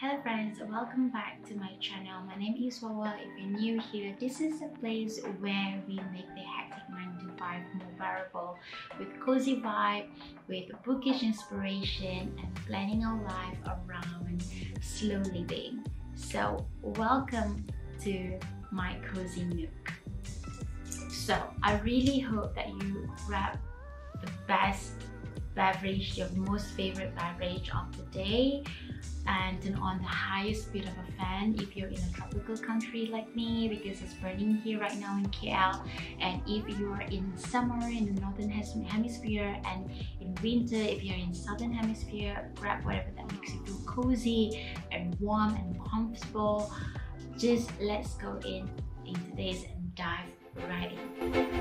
Hello friends, welcome back to my channel. My name is Wawa. If you're new here, this is a place where we make the hectic 9 to 5 more bearable with cozy vibe, with bookish inspiration and planning our life around slow living. So welcome to my cozy nook. So I really hope that you grab the best beverage, your most favorite beverage of the day, and turn on the highest speed of a fan if you're in a tropical country like me, because it's burning here right now in KL. And if you're in summer in the northern hemisphere, and in winter if you're in southern hemisphere, grab whatever that makes you feel cozy and warm and comfortable. Just let's go into this and dive right in.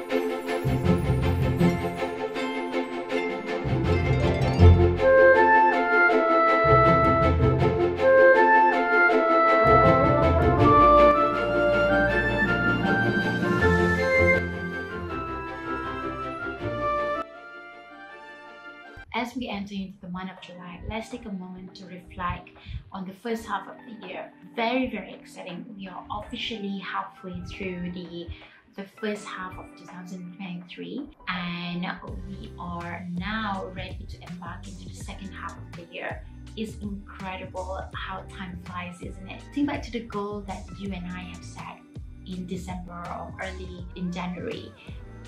As we enter into the month of July, let's take a moment to reflect on the first half of the year. Very exciting. We are officially halfway through the first half of 2023, and we are now ready to embark into the second half of the year. It's incredible how time flies, isn't it? Think back to the goal that you and I have set in December or early in January.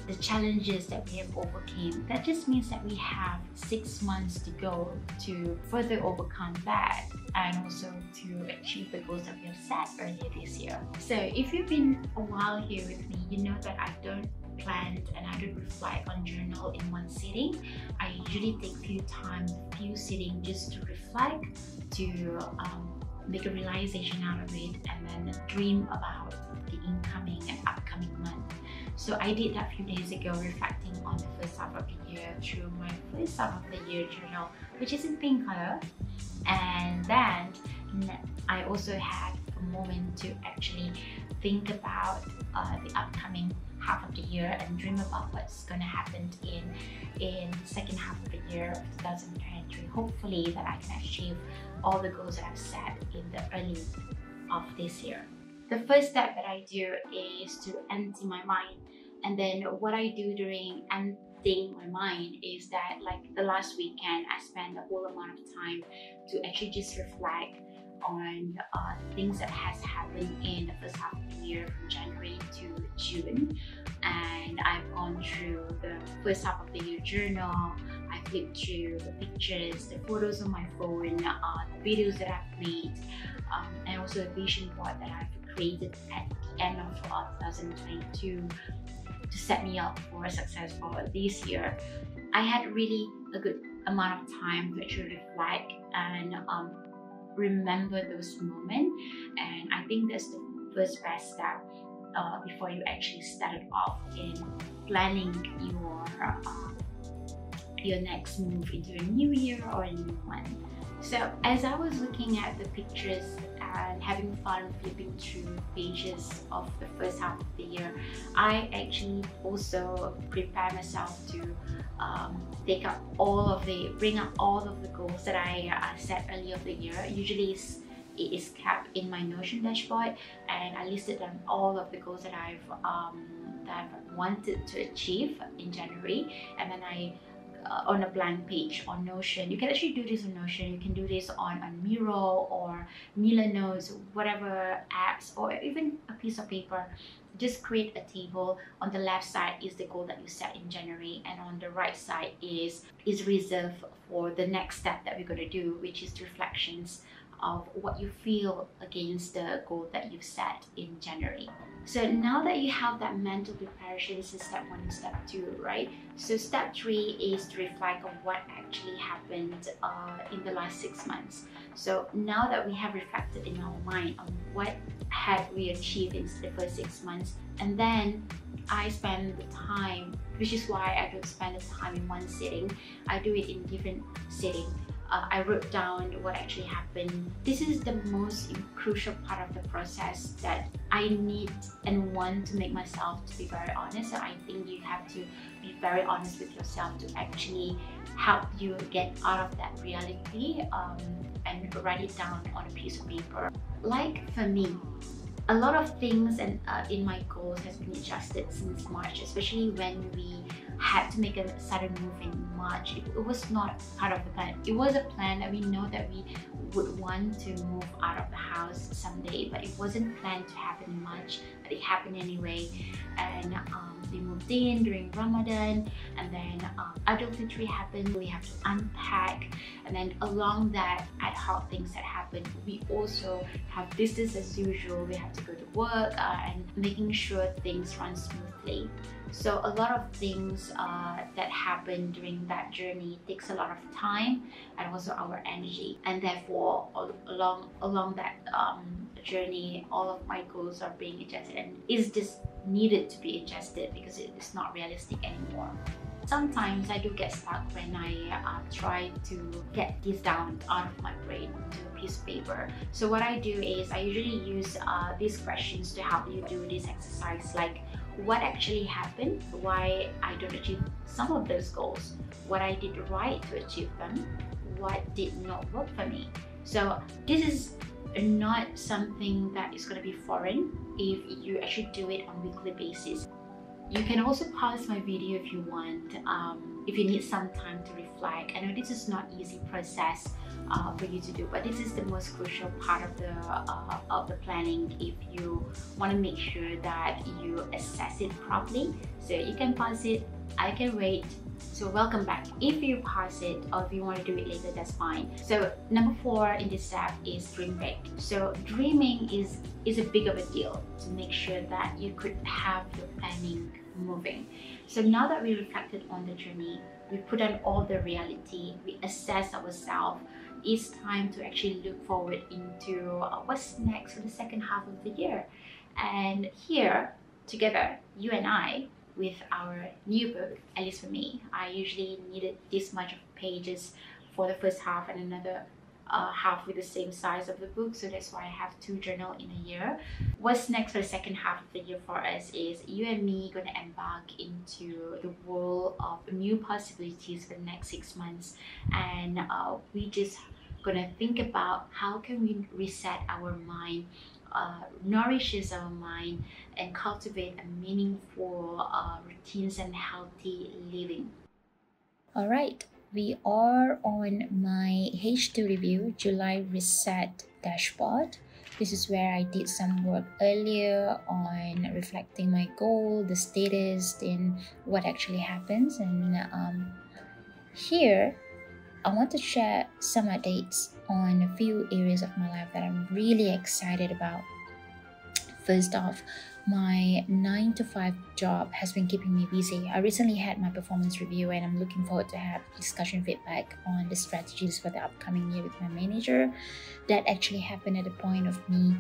The challenges that we have overcame, that just means that we have 6 months to go to further overcome that, and also to achieve the goals that we have set earlier this year. So if you've been a while here with me, you know that I don't plan and I don't reflect on journal in one sitting. I usually take few sittings just to reflect, to make a realization out of it, and then dream about the incoming and upcoming month. So I did that a few days ago, reflecting on the first half of the year through my first half of the year journal, which is in pink color. And then I also had a moment to actually think about the upcoming half of the year and dream about what's going to happen in the second half of the year of 2023. Hopefully that I can achieve all the goals that I've set in the early of this year. The first step that I do is to empty my mind. And then what I do during emptying my mind is that, like the last weekend, I spent a whole amount of time to actually just reflect on the things that has happened in the first half of the year from January to June. And I've gone through the first half of the year journal. I flipped through the pictures, the photos on my phone, the videos that I've made, and also a vision board that I've created at the end of 2022 to set me up for a successful this year. I had really a good amount of time to actually reflect and remember those moments, and I think that's the first best step before you actually started off in planning your next move into a new year or a new month. So as I was looking at the pictures and having fun flipping through pages of the first half of the year, I actually also prepare myself to bring up all of the goals that I set earlier of the year. Usually it is kept in my Notion dashboard, and I listed down all of the goals that I've wanted to achieve in January, and then I on a blank page on Notion. You can actually do this on Notion. You can do this on Miro or Mila Notes, whatever apps, or even a piece of paper. Just create a table. On the left side is the goal that you set in January, and on the right side is reserved for the next step that we're going to do, which is reflections of what you feel against the goal that you've set in January. So now that you have that mental preparation, this is step 1 and step 2, right? So step 3 is to reflect on what actually happened in the last 6 months. So now that we have reflected in our mind on what had we achieved in the first 6 months, and then I spend the time, which is why I don't spend the time in one sitting. I do it in different sittings. I wrote down what actually happened. This is the most crucial part of the process that I need and want to make myself to be very honest. So I think you have to be very honest with yourself to actually help you get out of that reality and write it down on a piece of paper. Like for me, a lot of things and in my goals has been adjusted since March, especially when we had to make a sudden move in March. It was not part of the plan. It was a plan that we know that we would want to move out of the house someday, but it wasn't planned to happen in March, but it happened anyway. And they moved in during Ramadan, and then adultery happened. We have to unpack, and then along that ad hoc things that happened, we also have business as usual. We have to go to work and making sure things run smoothly. So a lot of things that happen during that journey takes a lot of time and also our energy, and therefore along that journey, all of my goals are being adjusted, and is just needed to be adjusted because it is not realistic anymore. Sometimes I do get stuck when I try to get this down out of my brain to a piece of paper. So what I do is I usually use these questions to help you do this exercise, like what actually happened, why I don't achieve some of those goals, what I did right to achieve them, what did not work for me. So this is not something that is going to be foreign if you actually do it on a weekly basis. You can also pause my video if you want, if you need some time to reflect. I know this is not easy process for you to do, but this is the most crucial part of the planning if you want to make sure that you assess it properly. So you can pause it, I can wait. So welcome back. If you pause it or if you want to do it later, that's fine. So number 4 in this step is dream big. So dreaming is a big of a deal to make sure that you could have the planning moving. So now that we reflected on the journey, we put on all the reality, we assess ourselves, it's time to actually look forward into what's next for the second half of the year. And here, together, you and I, with our new book, at least for me, I usually needed this much of pages for the first half and another half with the same size of the book, so that's why I have 2 journals in a year. What's next for the second half of the year for us is you and me going to embark into the world of new possibilities for the next 6 months, and we just gonna think about how can we reset our mind, nourishes our mind, and cultivate a meaningful routines and healthy living. All right, we are on my H2 review, July reset dashboard. This is where I did some work earlier on reflecting my goal, the status, and what actually happens. And here, I want to share some updates on a few areas of my life that I'm really excited about. First off, my 9-to-5 job has been keeping me busy. I recently had my performance review, and I'm looking forward to have discussion feedback on the strategies for the upcoming year with my manager. That actually happened at the point of me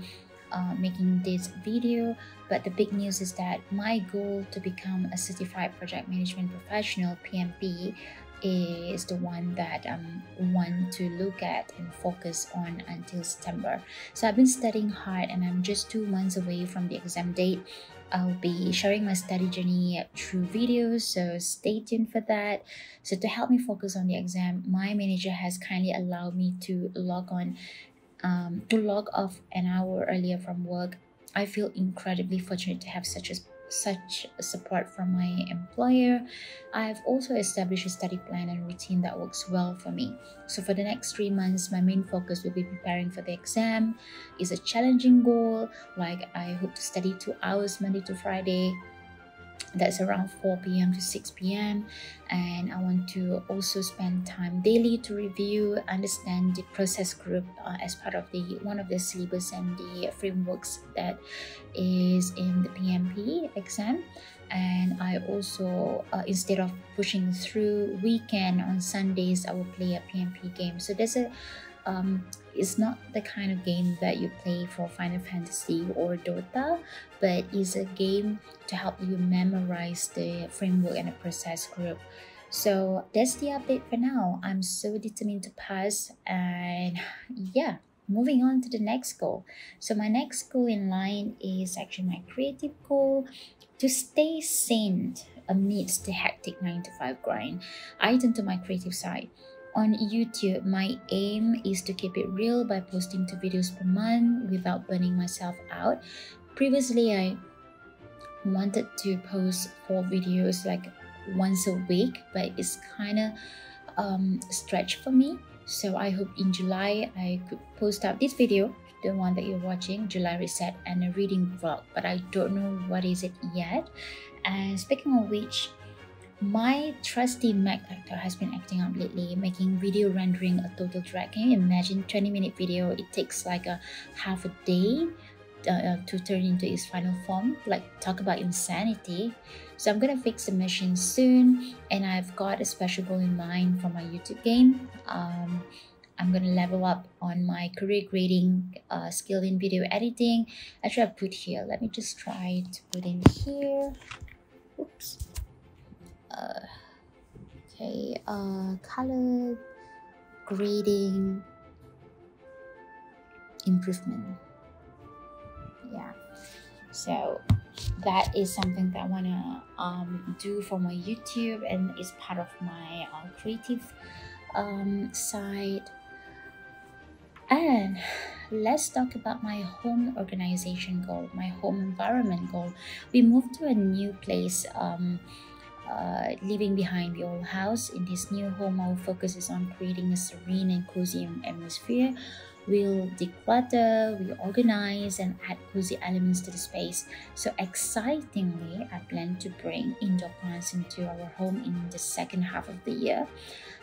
making this video. But the big news is that my goal to become a certified project management professional, PMP, is the one that I want to look at and focus on until September. So I've been studying hard, and I'm just 2 months away from the exam date. I'll be sharing my study journey through videos, so stay tuned for that. So to help me focus on the exam, my manager has kindly allowed me to log off an hour earlier from work. I feel incredibly fortunate to have such support from my employer. I've also established a study plan and routine that works well for me. So for the next 3 months, my main focus will be preparing for the exam. It's a challenging goal, like I hope to study 2 hours Monday to Friday. That's around 4 p.m. to 6 p.m. And I want to also spend time daily to review, understand the process group as part of one of the syllabus and the frameworks that is in the PMP exam. And I also, instead of pushing through weekend on Sundays, I will play a PMP game. So there's it's not the kind of game that you play for Final Fantasy or Dota, but it's a game to help you memorize the framework and the process group. So that's the update for now. I'm so determined to pass, and yeah, moving on to the next goal. So my next goal in line is actually my creative goal, to stay sane amidst the hectic 9-to-5 grind. I turn to my creative side. On YouTube, my aim is to keep it real by posting 2 videos per month without burning myself out. Previously, I wanted to post 4 videos like once a week, but it's kind of stretch for me. So I hope in July I could post out this video, the one that you're watching, July Reset, and a reading vlog, but I don't know what is it yet. And speaking of which, my trusty Mac laptop has been acting up lately, making video rendering a total drag. Can you imagine 20-minute video? It takes like a half a day to turn into its final form. Like, talk about insanity. So I'm gonna fix the machine soon, and I've got a special goal in mind for my YouTube game. I'm gonna level up on my career grading skill in video editing. Actually, I put here. Let me just try to put in here. Oops. Okay, color grading improvement. Yeah, so that is something that I want to do for my YouTube, and it's part of my creative side. And let's talk about my home organization goal, my home environment goal. We moved to a new place, leaving behind the old house. In this new home, our focus is on creating a serene and cozy atmosphere. We'll declutter, reorganize, and add cozy elements to the space. So excitingly, I plan to bring indoor plants into our home in the second half of the year.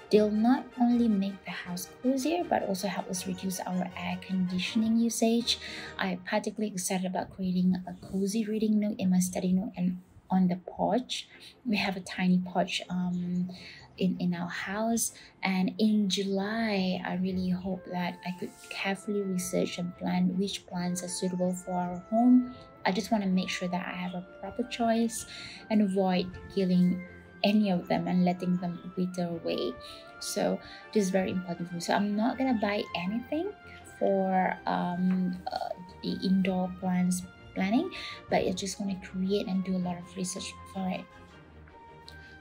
They'll not only make the house cozier, but also help us reduce our air conditioning usage. I'm particularly excited about creating a cozy reading nook in my study nook and on the porch. We have a tiny porch in our house, and in July I really hope that I could carefully research and plan which plants are suitable for our home. I just want to make sure that I have a proper choice and avoid killing any of them and letting them wither away. So this is very important for me. So I'm not gonna buy anything for the indoor plants planning, but I just want to create and do a lot of research for it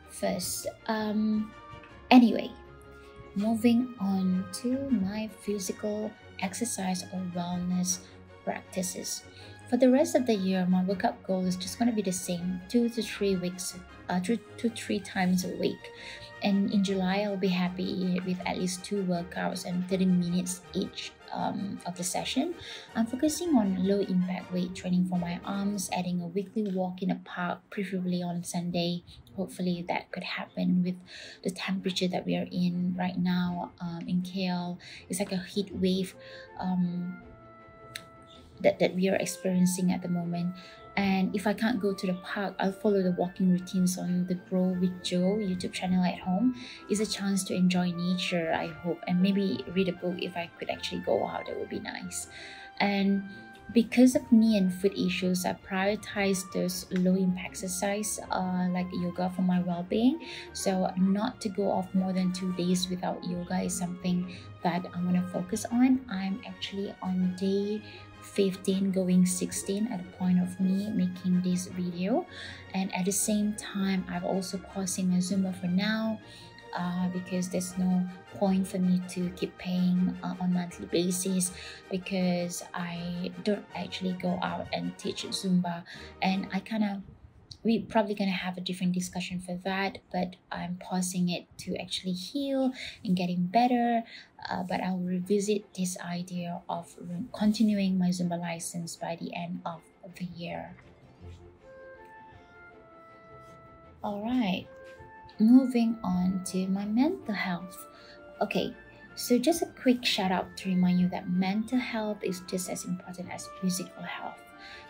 first. Anyway, moving on to my physical exercise or wellness practices. For the rest of the year, my workout goal is just going to be the same, 2 to 3 times a week. And in July, I'll be happy with at least 2 workouts and 30 minutes each of the session. I'm focusing on low impact weight training for my arms, adding a weekly walk in a park, preferably on Sunday. Hopefully that could happen with the temperature that we are in right now in KL. It's like a heat wave that we are experiencing at the moment. And if I can't go to the park, I'll follow the walking routines on the Grow with Joe YouTube channel at home. It's a chance to enjoy nature, I hope, and maybe read a book if I could actually go out. That would be nice. And because of knee and foot issues, I prioritize those low impact exercise like yoga for my well-being. So not to go off more than 2 days without yoga is something that I want to focus on. I'm actually on day 15 going 16 at the point of me making this video, and at the same time I've also pausing my Zumba for now because there's no point for me to keep paying on monthly basis, because I don't actually go out and teach Zumba, and we're probably gonna have a different discussion for that, but I'm pausing it to actually heal and getting better. But I'll revisit this idea of continuing my Zumba license by the end of the year. All right, moving on to my mental health. Okay, so just a quick shout out to remind you that mental health is just as important as physical health.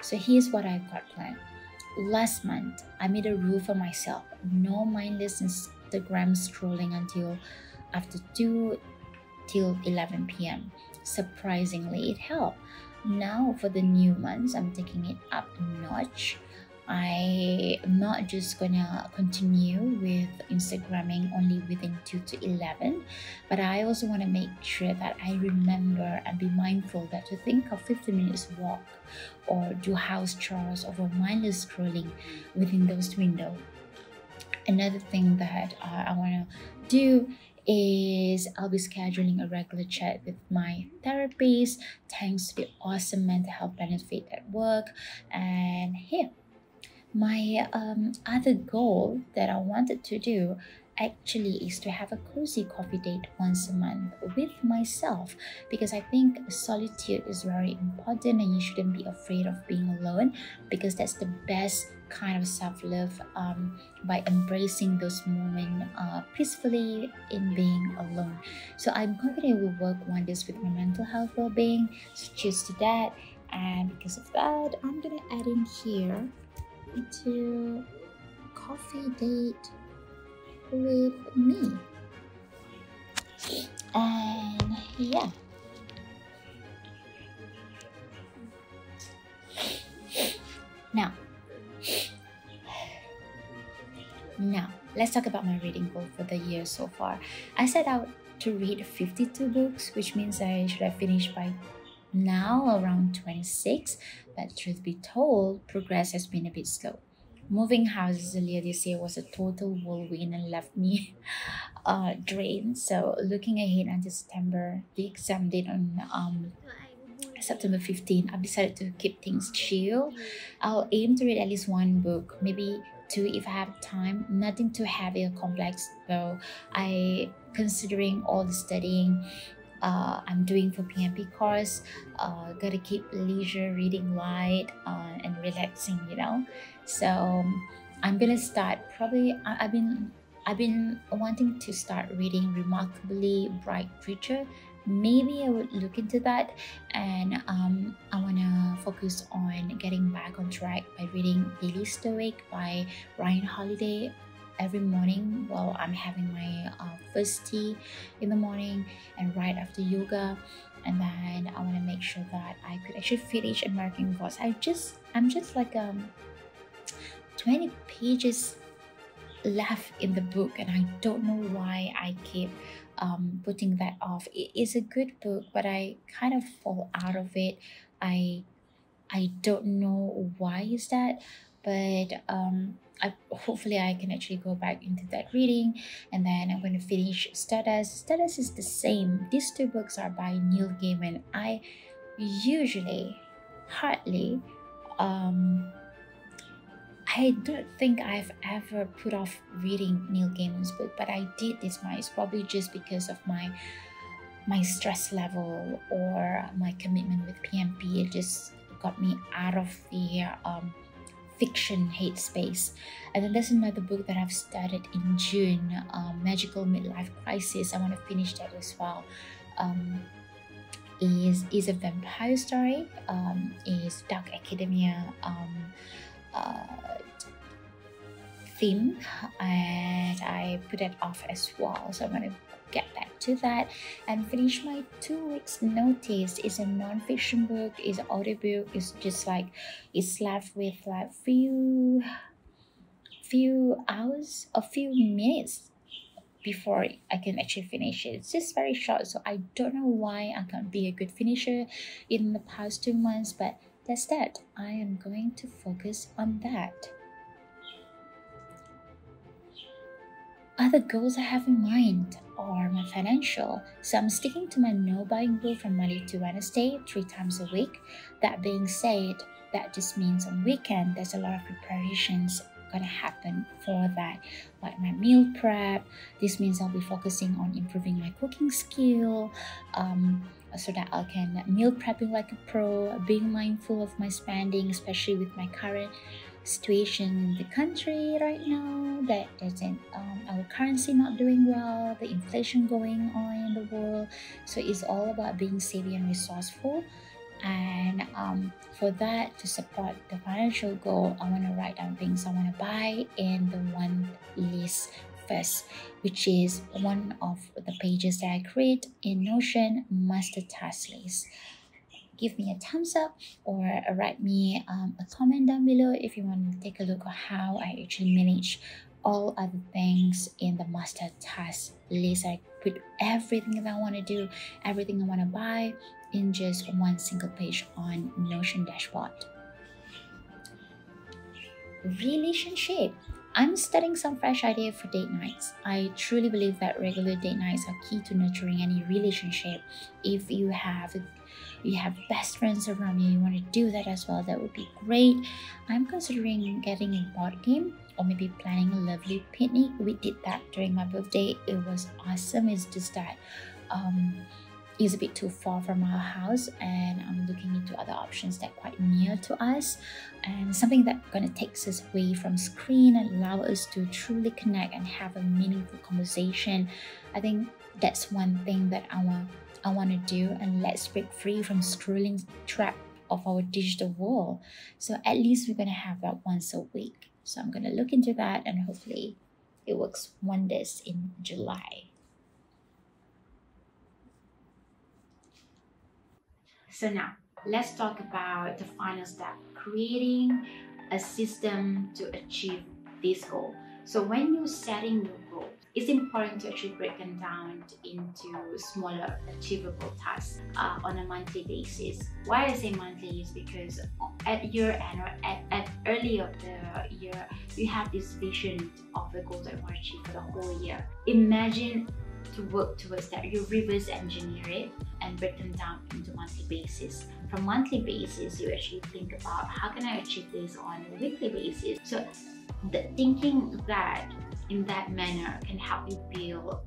So here's what I've got planned. Last month, I made a rule for myself: no mindless Instagram scrolling until after 2 till 11 p.m. Surprisingly, it helped. Now for the new months, I'm taking it up a notch. I'm not just gonna continue with Instagramming only within 2 to 11, but I also want to make sure that I remember and be mindful that to think of 15 minutes walk or do house chores over mindless scrolling within those windows. Another thing that I want to do is I'll be scheduling a regular chat with my therapist thanks to the awesome mental health benefit at work. And here, my other goal that I wanted to do actually is to have a cozy coffee date once a month with myself, because I think solitude is very important and you shouldn't be afraid of being alone, because that's the best kind of self-love, by embracing those moments peacefully in being alone. So I'm confident it will work wonders with my mental health well-being. So cheers to that. And because of that, I'm gonna add in here to coffee date with me. And yeah, now let's talk about my reading goal for the year so far. I set out to read 52 books, which means I should have finished by now around 26, but truth be told, progress has been a bit slow. Moving houses earlier this year was a total whirlwind and left me drained. So looking ahead until September, the exam date on September 15th, I've decided to keep things chill. I'll aim to read at least one book, maybe two if I have time. Nothing too heavy or complex though. Considering all the studying I'm doing for PMP course, gotta keep leisure reading light and relaxing, So I'm gonna start probably. I've been wanting to start reading Remarkably Bright Creature. Maybe I would look into that, and I wanna focus on getting back on track by reading Daily Stoic by Ryan Holiday every morning while I'm having my first tea in the morning and right after yoga. And then I want to make sure that I could actually finish American Gods. I'm just like 20 pages left in the book, and I don't know why I keep putting that off. It is a good book, but I kind of fall out of it. I don't know why is that, but hopefully I can actually go back into that reading. And then I'm going to finish Stardust. Stardust is the same. These two books are by Neil Gaiman. I hardly, I don't think I've ever put off reading Neil Gaiman's book, but I did this month. It's probably just because of my stress level or my commitment with PMP. It just got me out of the fiction hate space. And then there's another book that I've started in June, Magical Midlife Crisis. I want to finish that as well. Is a vampire story. Is Dark Academia theme, and I put it off as well. So I'm gonna get back to that and finish my 2 weeks notice. It's a non-fiction book, it's an audiobook. It's just like it's left with like few hours, a few minutes before I can actually finish it. It's just very short, so I don't know why I can't be a good finisher in the past 2 months, but that's that. I am going to focus on that. Other goals I have in mind are my financial. So I'm sticking to my no buying rule from Monday to Wednesday, 3 times a week. That being said, that just means on weekend there's a lot of preparations gonna happen for that, like my meal prep. This means I'll be focusing on improving my cooking skill, so that I can meal prepping like a pro, being mindful of my spending, especially with my current situation in the country right now, that doesn't our currency not doing well, the inflation going on in the world. So it's all about being savvy and resourceful. And for that, to support the financial goal, I want to write down things I want to buy in the one list first, which is one of the pages that I create in Notion, master task list. Give me a thumbs up or write me a comment down below if you want to take a look at how I actually manage all other things in the master task list. I put everything that I want to do, everything I want to buy in just one single page on Notion dashboard. Relationship. I'm studying some fresh ideas for date nights. I truly believe that regular date nights are key to nurturing any relationship. If you have best friends around you want to do that as well, that would be great. I'm considering getting a board game or maybe planning a lovely picnic. We did that during my birthday. It was awesome. It's just that is a bit too far from our house, and I'm looking into other options that are quite near to us, and something that gonna takes us away from screen and allow us to truly connect and have a meaningful conversation. I think that's one thing that I want to do, and let's break free from scrolling trap of our digital world. So at least we're gonna have that once a week. So I'm gonna look into that, and hopefully it works wonders in July. So now, let's talk about the final step, creating a system to achieve this goal. So when you're setting your goal, it's important to actually break them down into smaller achievable tasks on a monthly basis. Why I say monthly is because at year end or at early of the year, you have this vision of the goals that you want to achieve for the whole year. Imagine to work towards that, you reverse engineer it and break them down into monthly basis. From monthly basis, you actually think about how can I achieve this on a weekly basis. So the thinking that in that manner can help you build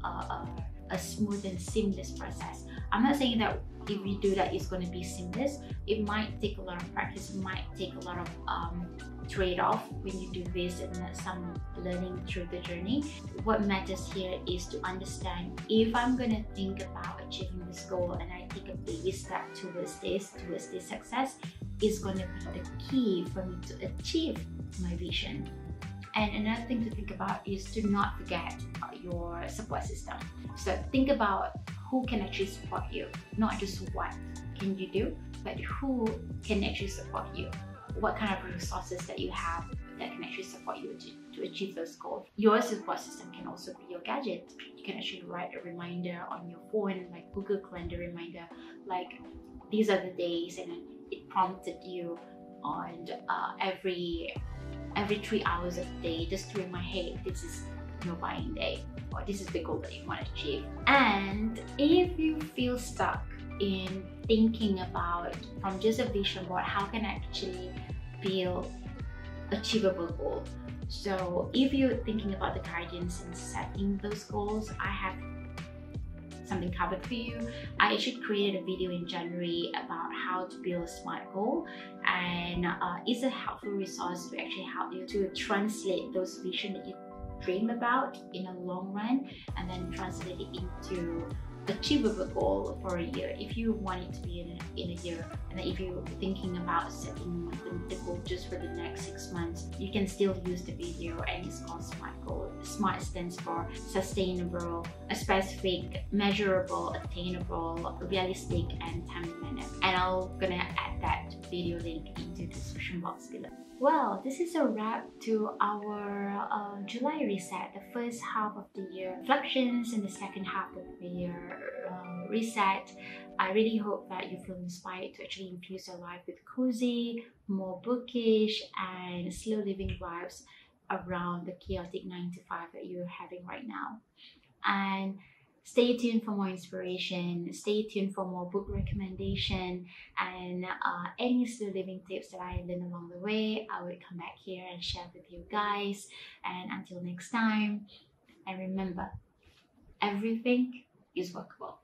a smooth and seamless process. I'm not saying that if you do that it's going to be seamless. It might take a lot of practice, it might take a lot of trade-off when you do this, and some learning through the journey. What matters here is to understand, if I'm going to think about achieving this goal and I take a baby step towards this success, is going to be the key for me to achieve my vision. And another thing to think about is to not forget your support system. So think about who can actually support you, not just what can you do, but who can actually support you. What kind of resources that you have that can actually support you to achieve those goals. Your support system can also be your gadget. You can actually write a reminder on your phone, like Google Calendar reminder, like these are the days, and it prompted you on every 3 hours of the day just to remind, hey, this is your buying day, or this is the goal that you want to achieve. And if you feel stuck in thinking about from just a vision board, how can I actually build achievable goals? So if you're thinking about the guidance and setting those goals, I have something covered for you. I actually created a video in January about how to build a SMART goal, and it's a helpful resource to actually help you to translate those visions that you dream about in a long run, and then translate it into achievable goal for a year if you want it to be in a year. And then if you're thinking about setting the goal just for the next 6 months, you can still use the video, and it's called SMART goal. SMART stands for sustainable, specific, measurable, attainable, realistic, and timely manner. And I'm gonna add that video link into the description box below. Well, this is a wrap to our July reset, the first half of the year reflections and the second half of the year reset. I really hope that you feel inspired to actually infuse your life with cozy, more bookish, and slow living vibes around the chaotic 9 to 5 that you're having right now. And stay tuned for more inspiration, stay tuned for more book recommendation, and any slow living tips that I learned along the way, I will come back here and share with you guys. And until next time, and remember, everything is workable.